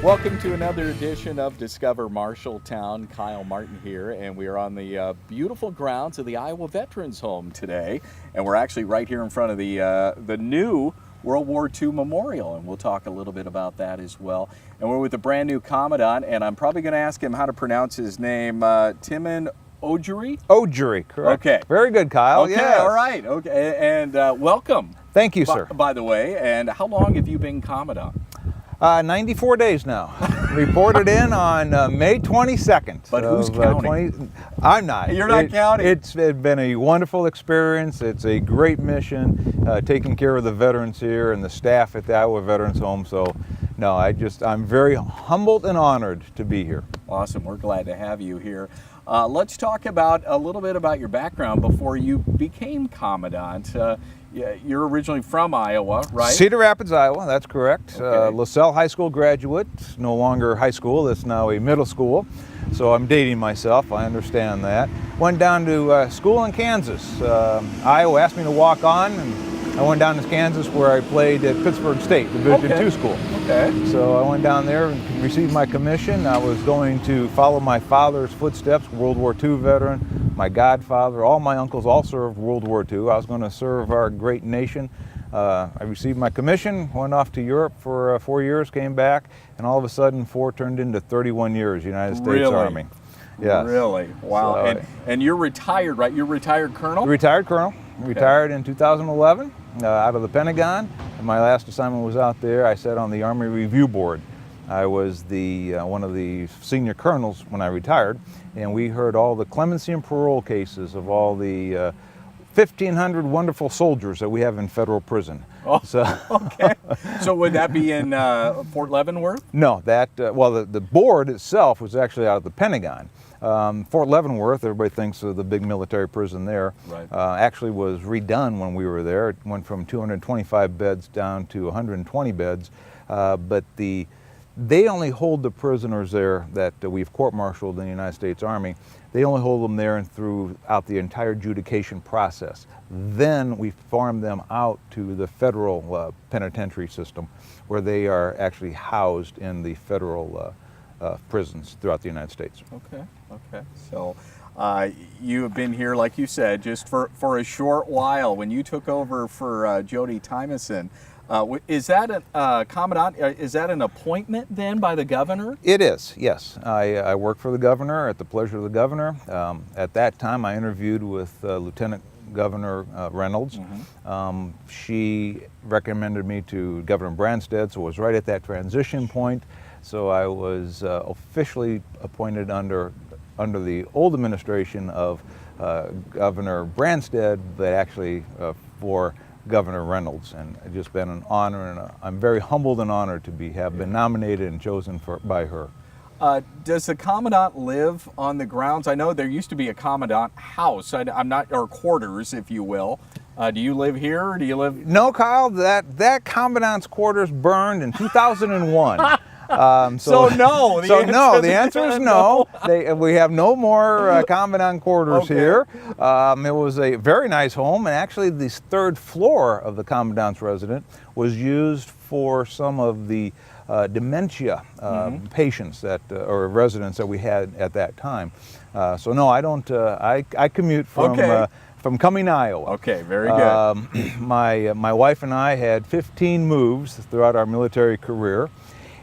Welcome to another edition of Discover Marshalltown. Kyle Martin here, and we are on the beautiful grounds of the Iowa Veterans Home today. And we're actually right here in front of the new World War II Memorial, and we'll talk a little bit about that as well. And we're with the brand new Commandant, and I'm probably going to ask him how to pronounce his name, Timon Ojuri? Ojuri, correct. Okay. Very good, Kyle. Okay, yes. all right. Okay, and welcome. Thank you, sir. By the way, and how long have you been Commandant? 94 days now. Reported in on May 22nd. But who's counting? I'm not. You're not counting? It's been a wonderful experience. It's a great mission, taking care of the veterans here and the staff at the Iowa Veterans Home. So, no, I'm very humbled and honored to be here. Awesome. We're glad to have you here. Let's talk about a little bit about your background before you became Commandant. You're originally from Iowa, right? Cedar Rapids, Iowa, that's correct. Okay. LaSalle High School graduate, no longer high school, it's now a middle school. So I'm dating myself, I understand that. Went down to school in Kansas. Iowa asked me to walk on, and I went down to Kansas where I played at Pittsburgh State, Division II school. Okay. So I went down there and received my commission. I was going to follow my father's footsteps, World War II veteran. My godfather, all my uncles all served World War II. I was going to serve our great nation. I received my commission, went off to Europe for 4 years, came back, and all of a sudden 4 turned into 31 years, United States Army. Yes. Really? Wow. So, and you're retired, right? You're retired colonel? Retired colonel. Okay. Retired in 2011 out of the Pentagon. And my last assignment was out there. I sat on the Army Review Board. I was one of the senior colonels when I retired, and we heard all the clemency and parole cases of all the 1,500 wonderful soldiers that we have in federal prison. Oh, so, okay. So would that be in Fort Leavenworth? No, the board itself was actually out of the Pentagon. Fort Leavenworth, everybody thinks of the big military prison there, right. Actually was redone when we were there. It went from 225 beds down to 120 beds, but they only hold the prisoners there that we've court-martialed in the United States Army. They only hold them there and throughout the entire adjudication process. Then we farm them out to the federal penitentiary system, where they are actually housed in the federal prisons throughout the United States. Okay, okay. So you have been here, like you said, just for a short while. When you took over for Jody Tymason, is that Commandant? Is that an appointment then by the governor? It is, yes. I work for the governor at the pleasure of the governor. At that time, I interviewed with Lieutenant Governor Reynolds. Mm-hmm. She recommended me to Governor Branstad, so it was right at that transition point. So I was officially appointed under the old administration of Governor Branstad, but actually for Governor Reynolds, and it's just been an honor, and I'm very humbled and honored to have been nominated and chosen by her. Does the Commandant live on the grounds? I know there used to be a Commandant house, or quarters, if you will. Do you live here, or do you live? No, Kyle, that Commandant's quarters burned in 2001. No. The answer is no. We have no more Commandant quarters here. It was a very nice home, and actually the third floor of the Commandant's residence was used for some of the dementia patients or residents that we had at that time. So no, I don't. I commute from Cumming, Iowa. Okay, very good. My wife and I had 15 moves throughout our military career.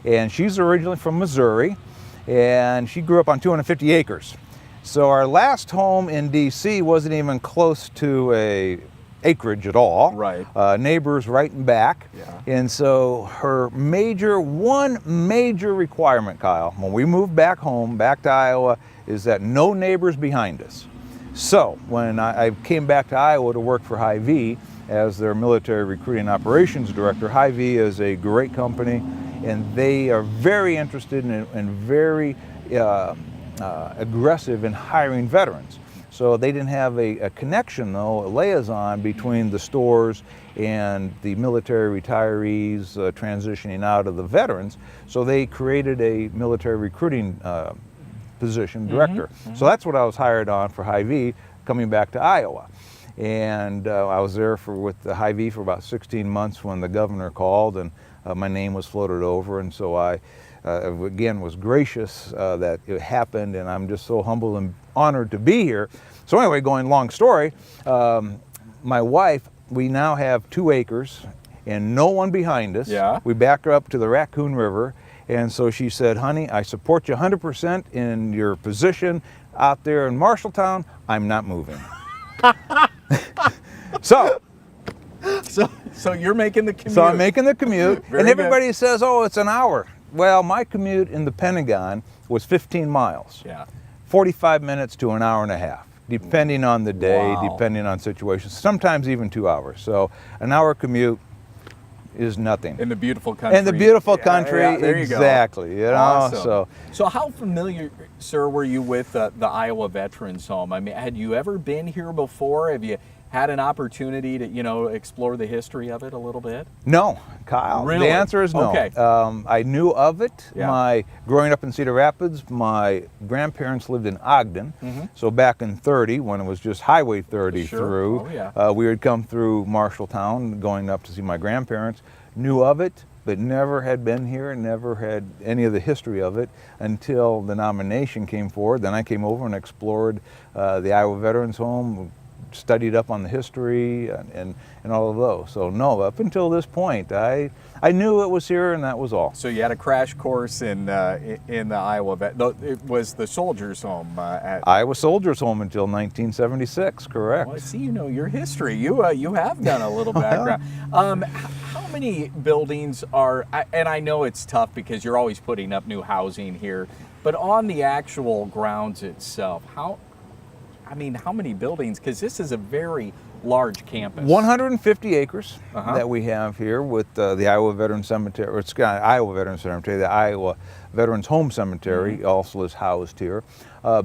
And she's originally from Missouri, and she grew up on 250 acres. So our last home in D.C. wasn't even close to a acreage at all. Right. Neighbors right and back. Yeah. And so one major requirement, Kyle, when we moved back home, back to Iowa, is that no neighbors behind us. So when I came back to Iowa to work for Hy-Vee as their military recruiting operations director, Hy-Vee is a great company, and they are very interested and very aggressive in hiring veterans. So they didn't have a connection, though, a liaison between the stores and the military retirees transitioning out of the veterans. So they created a military recruiting position, director. Mm-hmm. So that's what I was hired on for Hy-Vee, coming back to Iowa. And I was there with the Hy-Vee for about 16 months when the governor called, and my name was floated over, and so I again, was gracious that it happened, and I'm just so humbled and honored to be here. So anyway, going long story, my wife, we now have 2 acres and no one behind us. Yeah. We back her up to the Raccoon River, and so she said, honey, I support you 100% in your position out there in Marshalltown. I'm not moving. So you're making the commute. So I'm making the commute, Very and everybody good. says, oh, it's an hour. Well, my commute in the Pentagon was 15 miles. Yeah. 45 minutes to an hour and a half, depending on the day, Wow. depending on situations, sometimes even 2 hours. So an hour commute is nothing. In the beautiful country. In the beautiful country, Yeah, there you go. exactly. You know, Awesome. So how familiar, sir, were you with the Iowa Veterans Home? I mean, had you ever been here before? Have you had an opportunity to, explore the history of it a little bit? No, Kyle. Really? The answer is no. Okay. I knew of it. Yeah. Growing up in Cedar Rapids, my grandparents lived in Ogden. Mm-hmm. So back in 30, when it was just Highway 30 Sure. through, Oh, yeah. we would come through Marshalltown going up to see my grandparents. Knew of it, but never had been here, never had any of the history of it until the nomination came forward. Then I came over and explored the Iowa Veterans Home, studied up on the history and all of those. So no, up until this point, I knew it was here, and that was all. So you had a crash course in the Iowa it was the Soldiers' Home at Iowa Soldiers' Home until 1976, correct. Well, I see you know your history. You have done a little background. How many buildings are? And I know it's tough because you're always putting up new housing here, but on the actual grounds itself, how many buildings? Because this is a very large campus. 150 acres Uh-huh. that we have here with the Iowa Veterans Cemetery, or it's got Iowa Veterans Cemetery, the Iowa Veterans Home Cemetery also is housed here.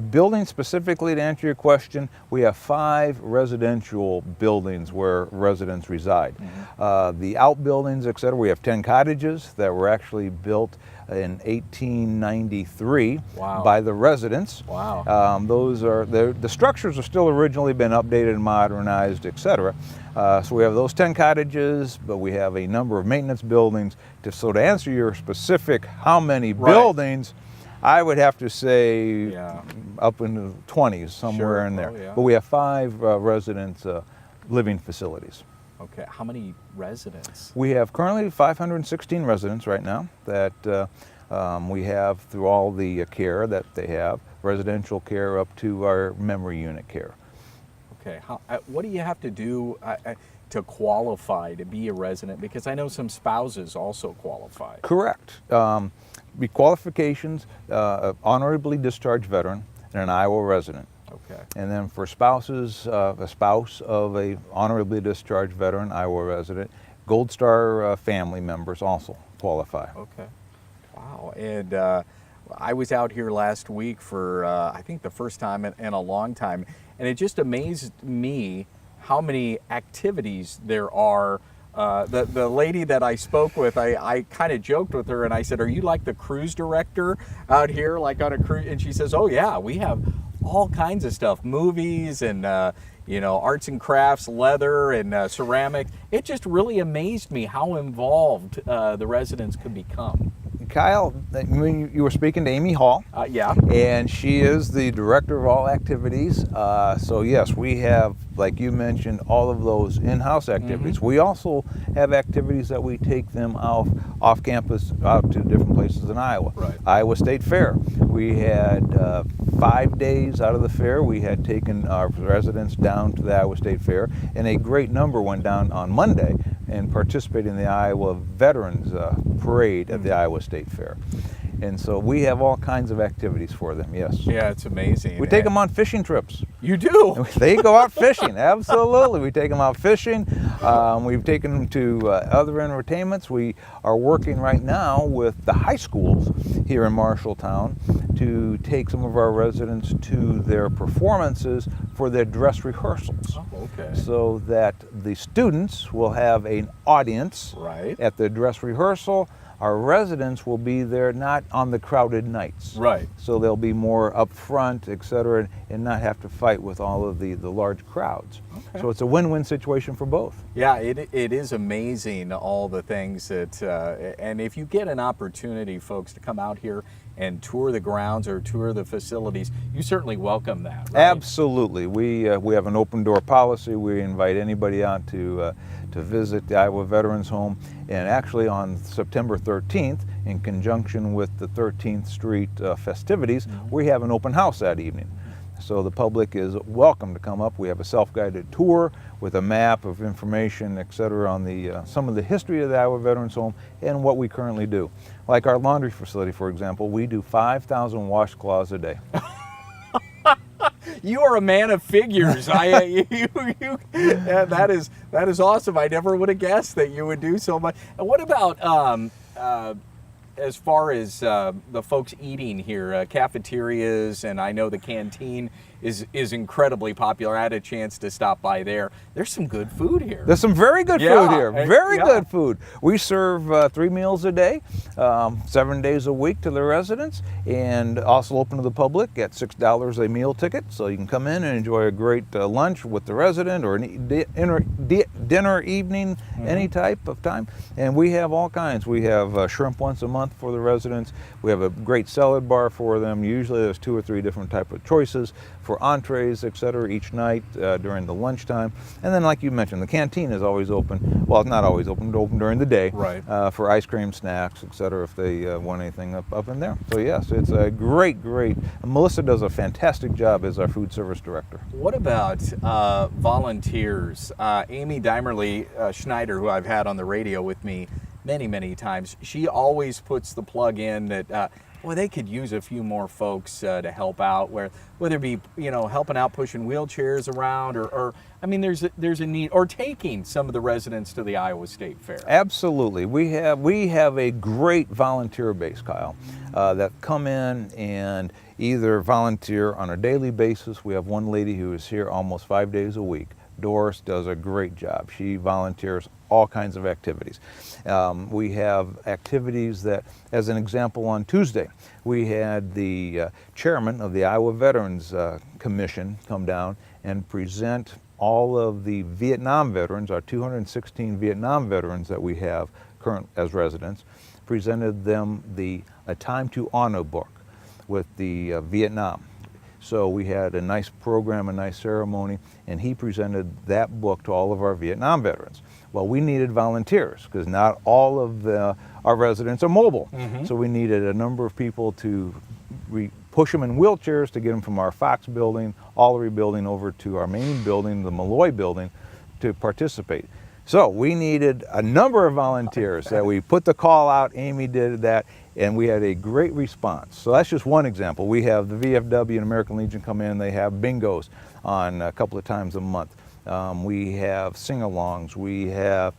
Building specifically, to answer your question, we have 5 residential buildings where residents reside. The outbuildings, et cetera, we have 10 cottages that were actually built in 1893 Wow. by the residents. Wow. The structures have still originally been updated and modernized, etc. So we have those 10 cottages, but we have a number of maintenance buildings. So to answer your specific how many Right. buildings, I would have to say Yeah. up into the 20s, somewhere Sure. in there. Oh, yeah. But we have 5 residents living facilities. Okay. How many residents? We have currently 516 residents right now that we have through all the care that they have, residential care up to our memory unit care. Okay. What do you have to do to qualify to be a resident? Because I know some spouses also qualify. Correct. The qualifications, honorably discharged veteran and an Iowa resident. Okay. And then for spouses, a spouse of a honorably discharged veteran, Iowa resident, Gold Star family members also qualify. Okay. Wow. And I was out here last week for, I think, the first time in a long time, and it just amazed me how many activities there are. The lady that I spoke with, I kind of joked with her and I said, are you like the cruise director out here, like on a cruise? And she says, oh yeah, we have all kinds of stuff, movies and arts and crafts, leather and ceramic. It just really amazed me how involved the residents could become. Kyle, when you were speaking to Amy Hall, Yeah. and she is the director of all activities. So yes, we have, like you mentioned, all of those in-house activities. We also have activities that we take them off campus, out to different places in Iowa. Right. Iowa State Fair. We had 5 days out of the fair. We had taken our residents down to the Iowa State Fair, and a great number went down on Monday and participated in the Iowa Veterans Parade at the Iowa State Fair. And so we have all kinds of activities for them, yes. Yeah, it's amazing. We take them on fishing trips. You do? They go out fishing, absolutely. We take them out fishing. We've taken them to other entertainments. We are working right now with the high schools here in Marshalltown to take some of our residents to their performances for their dress rehearsals. Oh, okay. So that the students will have an audience Right. at the dress rehearsal. Our residents will be there not on the crowded nights. Right. So they'll be more up front, et cetera, and not have to fight with all of the large crowds. Okay. So it's a win-win situation for both. Yeah, it is amazing all the things that, and if you get an opportunity, folks, to come out here and tour the grounds or tour the facilities, you certainly welcome that, right? Absolutely. We have an open door policy. We invite anybody out to visit the Iowa Veterans Home. And actually on September 13th, in conjunction with the 13th Street festivities, we have an open house that evening. So the public is welcome to come up. We have a self-guided tour with a map of information, et cetera, on the some of the history of the Iowa Veterans Home and what we currently do. Like our laundry facility, for example, we do 5,000 washcloths a day. You are a man of figures. Yeah, that is awesome. I never would have guessed that you would do so much. And what about as far as the folks eating here, cafeterias, and I know the canteen is incredibly popular. I had a chance to stop by there. There's some good food here. There's some very good food here. Very good food. We serve 3 meals a day, 7 days a week to the residents, and also open to the public at $6 a meal ticket. So you can come in and enjoy a great lunch with the resident or dinner, evening, any type of time. And we have all kinds. We have shrimp once a month for the residents. We have a great salad bar for them. Usually there's 2 or 3 different type of choices for entrees, et cetera, each night during the lunchtime. And then, like you mentioned, the canteen is always open. Well, it's not always open, but open during the day, right, for ice cream, snacks, et cetera, if they want anything up in there. So yes, it's a great. Melissa does a fantastic job as our food service director. What about volunteers? Amy Deimerly Schneider, who I've had on the radio with me many times, she always puts the plug in that well, they could use a few more folks to help out, whether it be, you know, helping out pushing wheelchairs around, or I mean, there's a need, or taking some of the residents to the Iowa State Fair. Absolutely, we have a great volunteer base, Kyle, that come in and either volunteer on a daily basis. We have one lady who is here almost 5 days a week. Doris does a great job. She volunteers all kinds of activities. We have activities that, as an example, on Tuesday, we had the chairman of the Iowa Veterans Commission come down and present all of the Vietnam veterans, our 216 Vietnam veterans that we have current as residents, presented them a Time to Honor book with the Vietnam. So we had a nice program, a nice ceremony, and he presented that book to all of our Vietnam veterans. Well, we needed volunteers because not all of our residents are mobile. So we needed a number of people to push them in wheelchairs to get them from our Fox building, Allery building over to our main building, the Malloy building, to participate. So we needed a number of volunteers that we put the call out. Amy did that, and we had a great response. So that's just one example. We have the VFW and American Legion come in. They have bingos on a couple of times a month. We have sing-alongs. We have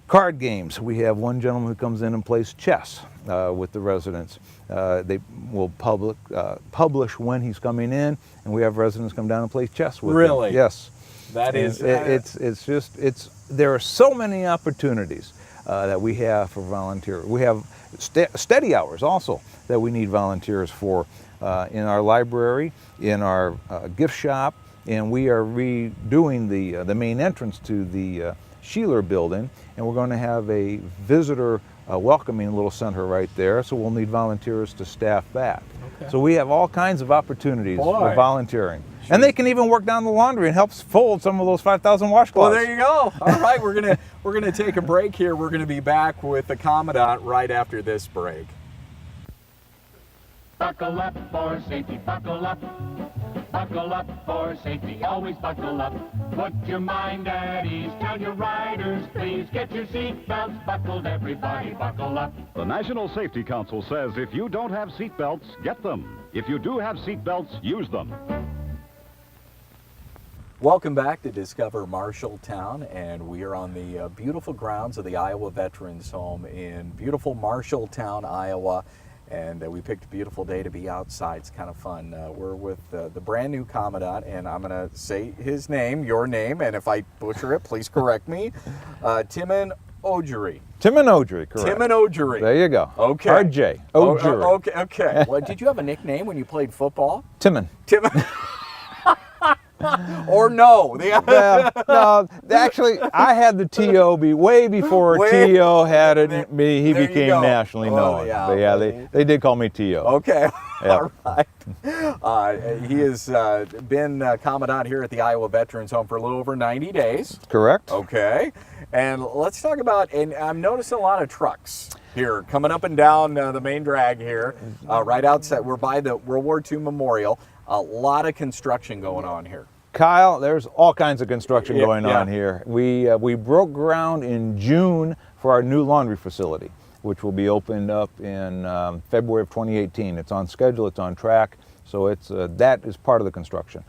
card games. We have one gentleman who comes in and plays chess with the residents. They will publish when he's coming in, and we have residents come down and play chess with him. Really? Yes. That is. There are so many opportunities that we have for volunteers. We have steady hours also that we need volunteers for in our library, in our gift shop, and we are redoing the main entrance to the Sheeler building, and we're going to have a visitor welcoming little center right there, so we'll need volunteers to staff that. Okay. So we have all kinds of opportunities for volunteering. Sure. And they can even work down the laundry and help fold some of those 5,000 washcloths. Well, there you go. All right, we're gonna take a break here. We're gonna be back with the Commandant right after this break. Buckle up for safety, buckle up. Buckle up for safety, always buckle up. Put your mind at ease, tell your riders, please get your seat belts buckled, everybody buckle up. The National Safety Council says if you don't have seat belts, get them. If you do have seat belts, use them. Welcome back to Discover Marshalltown, and we are on the beautiful grounds of the Iowa Veterans Home in beautiful Marshalltown, Iowa. And we picked a beautiful day to be outside. It's kind of fun. We're with the brand new Commandant, and I'm going to say his name, your name, and if I butcher it, please correct me. Timon Ogery. Timon-Ogery, correct. Timon-Ogery. There you go. Okay. RJ. Ogery. Okay. Well, did you have a nickname when you played football? Timon. Timon. Or no? Well, no, actually, I had the T.O. way before T.O. had it. He there you became go. nationally known. Yeah, But yeah, they did call me T.O. Okay. Yep. All right. He has been Commandant here at the Iowa Veterans Home for a little over 90 days. Correct. Okay. And let's talk about, and I'm noticing a lot of trucks here coming up and down the main drag here, right outside. We're by the World War II Memorial. A lot of construction going on here. Kyle, there's all kinds of construction going on here. We broke ground in June for our new laundry facility, which will be opened up in February of 2018. It's on schedule, it's on track, so it's that is part of the construction.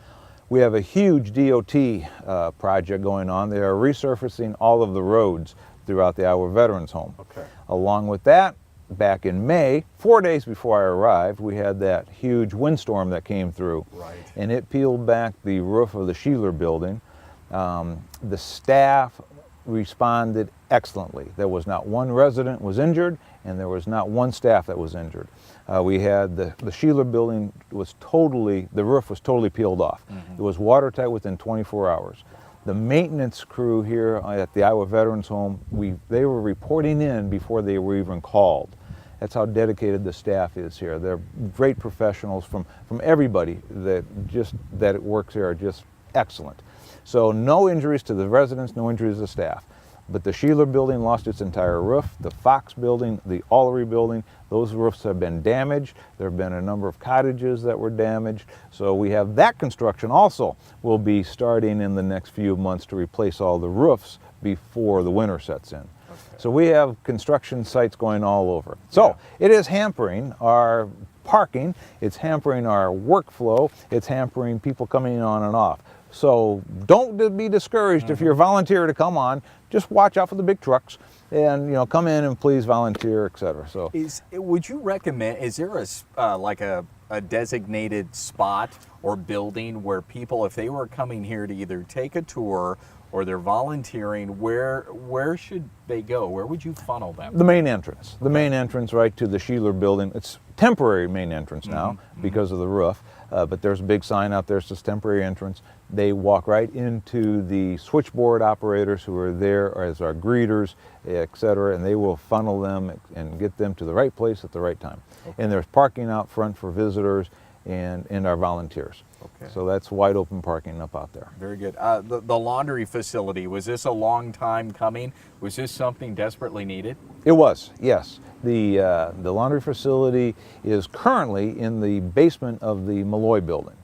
We have a huge DOT project going on. They are resurfacing all of the roads throughout the Iowa Veterans Home. Okay. Along with that, back in May, 4 days before I arrived, we had that huge windstorm that came through. Right. And it peeled back the roof of the Sheeler building. The staff responded excellently. There was not one resident was injured, and there was not one staff that was injured. We had the Sheeler building was the roof was totally peeled off. It was watertight within 24 hours. The maintenance crew here at the Iowa Veterans Home, they were reporting in before they were even called. That's how dedicated the staff is here. They're great professionals from everybody that works here are just excellent. So no injuries to the residents, no injuries to the staff. But the Sheeler building lost its entire roof. The Fox building, the Allery building, those roofs have been damaged. There have been a number of cottages that were damaged. So we have that construction also will be starting in the next few months to replace all the roofs before the winter sets in. Okay. So we have construction sites going all over. So it is hampering our parking, it's hampering our workflow, it's hampering people coming on and off. So don't be discouraged if you're a volunteer to come on. Just watch out for the big trucks, and come in and please volunteer, etc. So, would you recommend? Is there a designated spot or building where people, if they were coming here to either take a tour or they're volunteering, where should they go? Where would you funnel them? The main entrance. The main entrance right to the Sheeler building. It's temporary main entrance now because of the roof. But there's a big sign out there, it says temporary entrance. They walk right into the switchboard operators who are there as our greeters, etc., and they will funnel them and get them to the right place at the right time. Okay. And there's parking out front for visitors and our volunteers. Okay. So that's wide open parking up out there. Very good. The laundry facility, was this a long time coming? Was this something desperately needed? It was, yes. The laundry facility is currently in the basement of the Malloy building,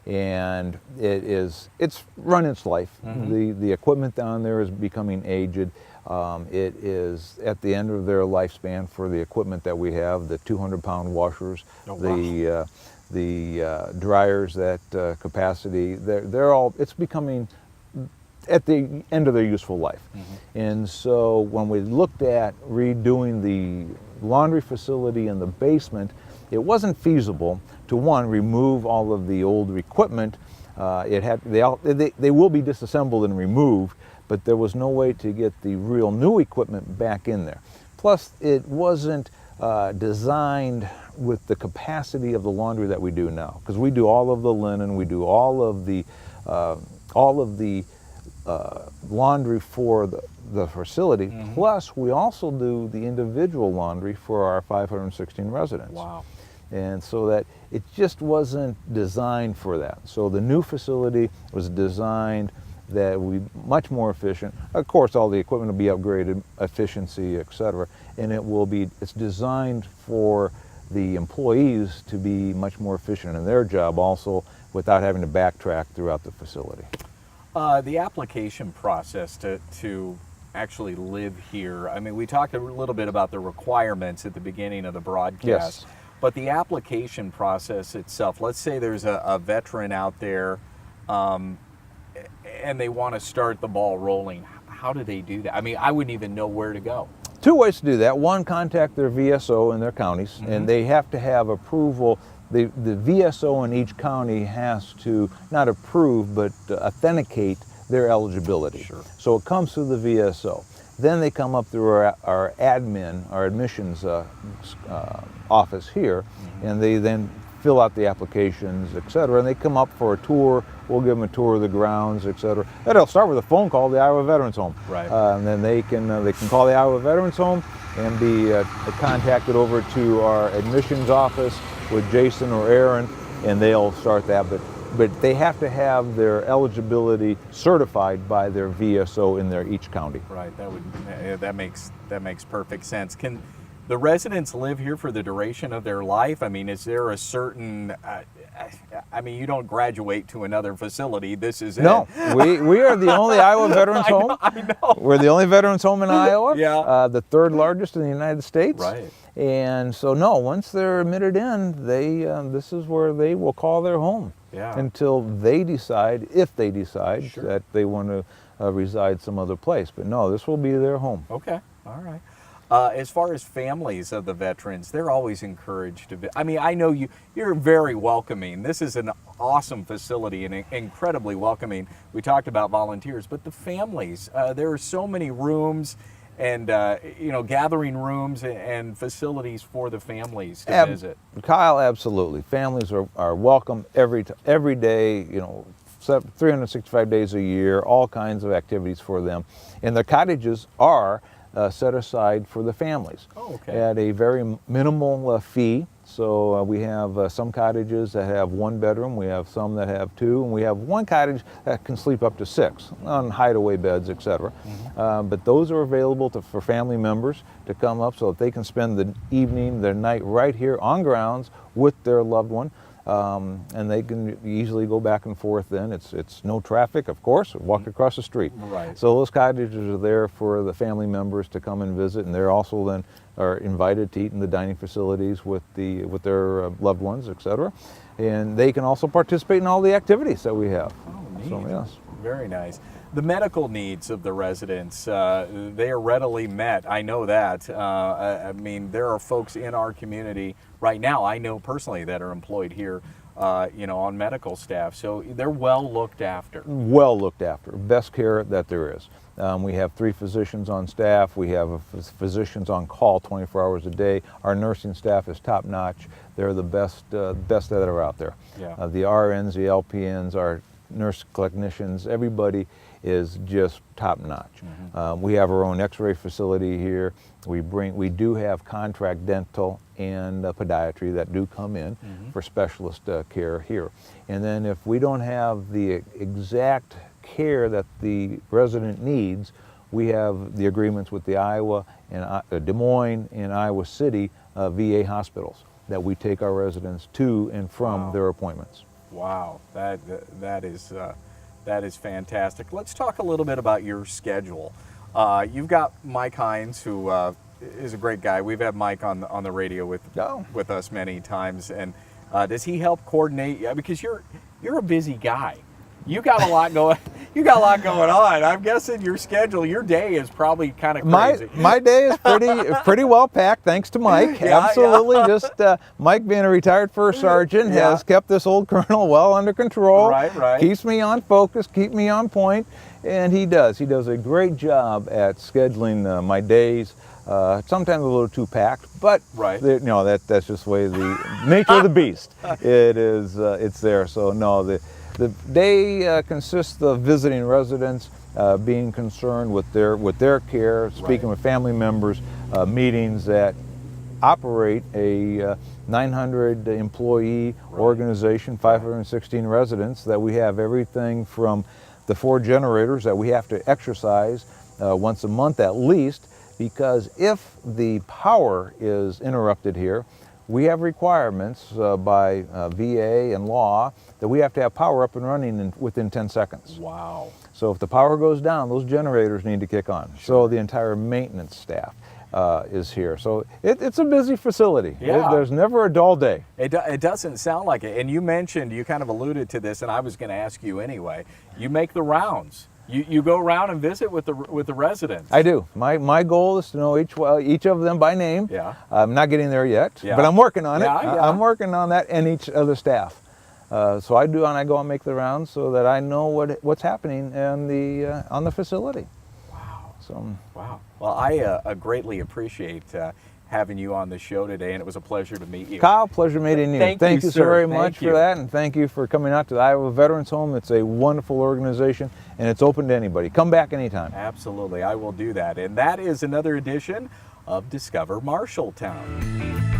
and it's run its life. The equipment down there is becoming aged. It is at the end of their lifespan for the equipment that we have, the 200-pound washers, the dryers, that capacity. They're all, it's becoming at the end of their useful life. And so when we looked at redoing the laundry facility in the basement, it wasn't feasible to, one, remove all of the old equipment. They will be disassembled and removed, but there was no way to get the real new equipment back in there. Plus, it wasn't designed with the capacity of the laundry that we do now, because we do all of the linen, we do all of the laundry for the facility, plus we also do the individual laundry for our 516 residents. Wow. And so that it just wasn't designed for that. So the new facility was designed that we much more efficient. Of course, all the equipment will be upgraded, efficiency, etc. And it's designed for the employees to be much more efficient in their job also, without having to backtrack throughout the facility. The application process to actually live here, I mean, we talked a little bit about the requirements at the beginning of the broadcast, but the application process itself, let's say there's a veteran out there and they want to start the ball rolling. How do they do that? I mean, I wouldn't even know where to go. Two ways to do that. One, contact their VSO in their counties, and they have to have approval. The VSO in each county has to not approve, but authenticate their eligibility. Sure. So it comes through the VSO. Then they come up through our admin, our admissions office here, and they then fill out the applications, etc. And they come up for a tour. We'll give them a tour of the grounds, etc. That'll start with a phone call to the Iowa Veterans Home. Right. And then they can call the Iowa Veterans Home and be contacted over to our admissions office with Jason or Aaron, and they'll start that. But they have to have their eligibility certified by their VSO in each county. Right. That makes perfect sense. Can the residents live here for the duration of their life? I mean, is there a certain? I mean, you don't graduate to another facility. This is no. We are the only Iowa Veterans Home. I know. We're the only veterans home in Iowa. Yeah. The third largest in the United States. Right. And so no, once they're admitted in, this is where they will call their home. Yeah. Until they decide, if they decide, Sure. that they want to reside some other place. But no, this will be their home. Okay. All right. As far as families of the veterans, they're always encouraged to. I mean, I know you're very welcoming. This is an awesome facility and incredibly welcoming. We talked about volunteers, but the families, there are so many rooms and gathering rooms and facilities for the families to visit. Kyle, absolutely. Families are welcome every day. 365 days a year, all kinds of activities for them, and the cottages are set aside for the families. Oh, okay. At a very minimal fee. So we have some cottages that have 1 bedroom, we have some that have 2, and we have one cottage that can sleep up to 6 on hideaway beds, etc. But those are available for family members to come up so that they can spend the evening, their night right here on grounds with their loved one. And they can easily go back and forth then. It's no traffic, of course, walk across the street. Right. So those cottages are there for the family members to come and visit, and they're also then are invited to eat in the dining facilities with their loved ones, etc. And they can also participate in all the activities that we have. Oh, neat. So, yes. Very nice. The medical needs of the residents, they are readily met. I know that. I mean, there are folks in our community right now, I know personally, that are employed here, on medical staff. So they're well looked after. Well looked after. Best care that there is. We have 3 physicians on staff. We have physicians on call 24 hours a day. Our nursing staff is top notch. They're the best that are out there. Yeah. The RNs, the LPNs, our nurse technicians, everybody is just top notch. We have our own x-ray facility here. We do have contract dental and podiatry that do come in for specialist care here. And then if we don't have the exact care that the resident needs, we have the agreements with the Iowa and Des Moines and Iowa City VA hospitals that we take our residents to and from their appointments. Wow, that is fantastic. Let's talk a little bit about your schedule. You've got Mike Hines, who is a great guy. We've had Mike on the radio with us many times. And does he help coordinate? Because you're a busy guy. You got a lot going. You got a lot going on. I'm guessing your schedule, your day is probably kind of crazy. My day is pretty well packed, thanks to Mike. Yeah, absolutely. Yeah. Just Mike, being a retired first sergeant, has kept this old colonel well under control. Right. Keeps me on focus, keep me on point, and he does. He does a great job at scheduling my days. Sometimes a little too packed, but that's just the way the nature of the beast. It is. It's there. So no, the day consists of visiting residents, being concerned with their care, speaking with family members, meetings that operate a 900 employee organization, 516 residents, that we have everything from the 4 generators that we have to exercise once a month at least, because if the power is interrupted here, we have requirements by VA and law that we have to have power up and running within 10 seconds. Wow. So if the power goes down, those generators need to kick on. So the entire maintenance staff is here. So it's a busy facility. Yeah. There's never a dull day. It doesn't sound like it. And you kind of alluded to this, and I was going to ask you anyway. You make the rounds. You go around and visit with the residents. I do. My goal is to know each of them by name. Yeah. I'm not getting there yet, but I'm working on it. I'm working on that, and each of the staff. So I go and make the rounds so that I know what's happening on the facility. Wow. So, Wow. Well, I greatly appreciate having you on the show today, and it was a pleasure to meet you. Kyle, pleasure meeting you. Thank you, so sir. very Thank much you. for that, and thank you for coming out to the Iowa Veterans Home. It's a wonderful organization, and it's open to anybody. Come back anytime. Absolutely, I will do that. And that is another edition of Discover Marshalltown.